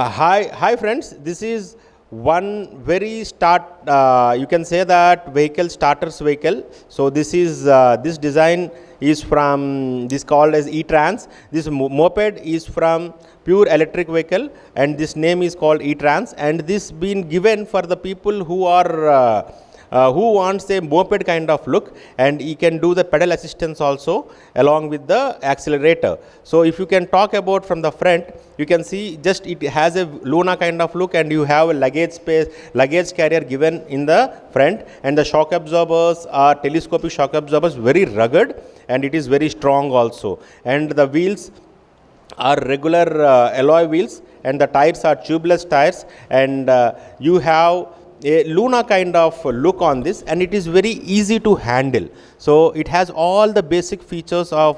Hi friends. This is one very start. You can say that vehicle starters vehicle. So this design is from this called as E-Trans. This moped is from pure electric vehicle, and this name is called E-Trans. And this been given for the people who wants a moped kind of look, and you can do the pedal assistance also along with the accelerator. So if you can talk about from the front, you can see just it has a Luna kind of look, and you have a luggage carrier given in the front, and the shock absorbers are telescopic shock absorbers, very rugged, and it is very strong also. And the wheels are regular alloy wheels, and the tires are tubeless tires, and you have a Luna kind of look on this, and it is very easy to handle. So it has all the basic features of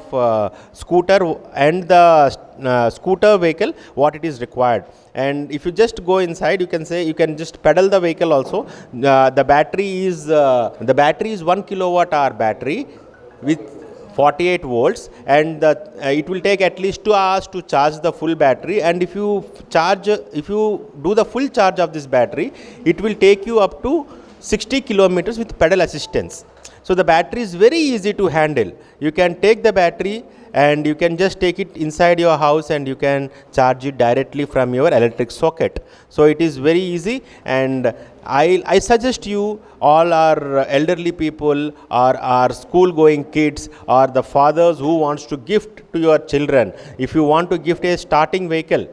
scooter and the scooter vehicle what it is required. And if you just go inside, you can say you can just pedal the vehicle also. The battery is 1 kilowatt hour battery with 48 volts, and it will take at least 2 hours to charge the full battery. And if you do the full charge of this battery, it will take you up to 60 kilometers with pedal assistance. So the battery is very easy to handle. You can take the battery and you can just take it inside your house, and you can charge it directly from your electric socket. So it is very easy, and I suggest you, all our elderly people or our school going kids or the fathers who wants to gift to your children, if you want to gift a starting vehicle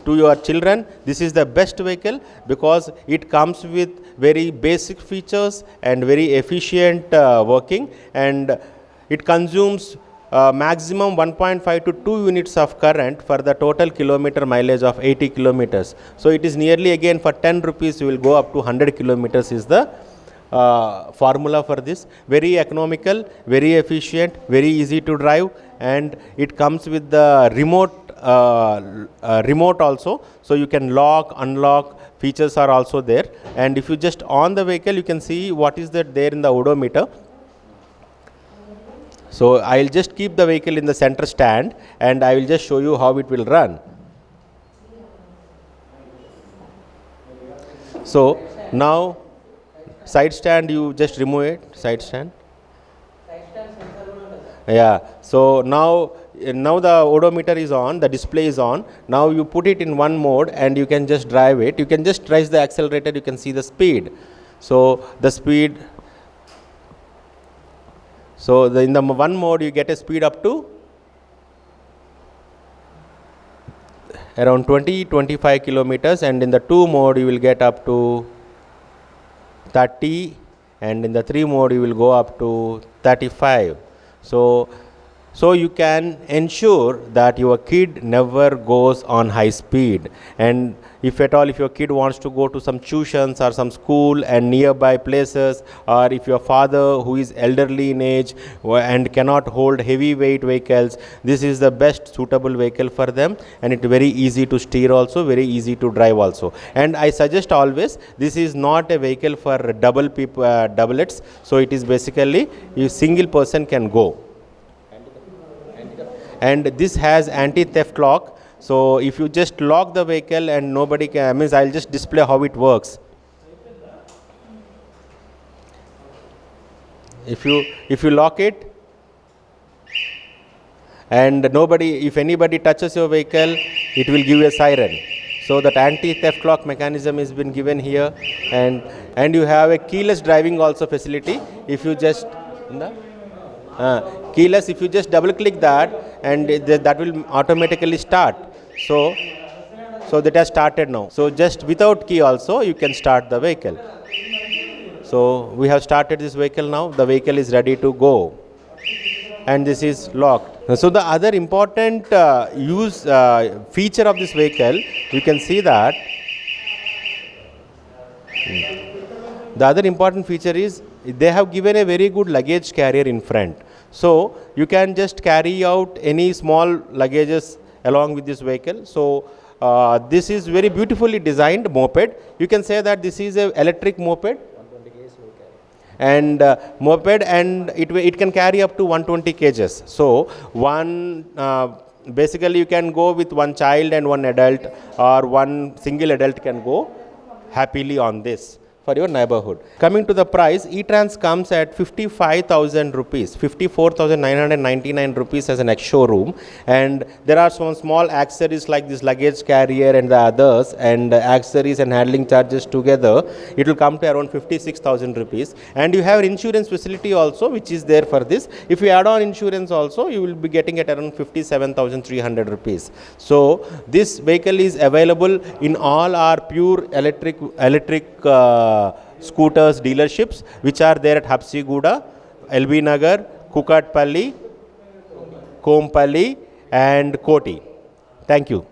to your children, this is the best vehicle, because it comes with very basic features and very efficient working, and it consumes maximum 1.5 to 2 units of current for the total kilometer mileage of 80 kilometers. So it is nearly, again, for 10 rupees you will go up to 100 kilometers is the formula for this. Very economical, very efficient, very easy to drive, and it comes with the remote also, so you can lock, unlock, features are also there. And if you just on the vehicle, you can see what is that there in the odometer. So I will just keep the vehicle in the center stand, and I will just show you how it will run. So now side stand, you just remove it, side stand. Yeah, so now the odometer is on, the display is on. Now you put it in one mode and you can just drive it. You can just press the accelerator, you can see the speed. So the speed, in the one mode you get a speed up to around 20-25 kilometers, and in the 2 mode you will get up to 30, and in the 3 mode you will go up to 35. So you can ensure that your kid never goes on high speed. And if at all, if your kid wants to go to some tuitions or some school and nearby places, or if your father who is elderly in age and cannot hold heavy weight vehicles, this is the best suitable vehicle for them, and it's very easy to steer also, very easy to drive also. And I suggest always, this is not a vehicle for doublets, so it is basically a single person can go. And this has anti-theft lock. So if you just lock the vehicle and nobody can, means I'll just display how it works. If you lock it, and if anybody touches your vehicle, it will give a siren. So that anti-theft lock mechanism has been given here, and you have a keyless driving also facility. If you just keyless, if you just double click that, and that will automatically start. So that has started now. So just without key also you can start the vehicle. So we have started this vehicle now. The vehicle is ready to go, and this is locked. So the other important feature of this vehicle, you can see that the other important feature is they have given a very good luggage carrier in front. So you can just carry out any small luggages along with this vehicle. So this is very beautifully designed moped. You can say that this is a electric moped, and it can carry up to 120 kgs. So one Basically, you can go with one child and one adult, or one single adult can go happily on this for your neighborhood. Coming to the price, E-Trans comes at 55,000 rupees, 54,999 rupees as an ex-showroom, and there are some small accessories like this luggage carrier and the others, and accessories and handling charges together, it will come to around 56,000 rupees. And you have insurance facility also, which is there for this. If you add on insurance also, you will be getting at around 57,300 rupees. So this vehicle is available in all our pure electric scooters dealerships, which are there at Habsiguda, LB Nagar, Kukatpalli, Kompalli and Koti. Thank you.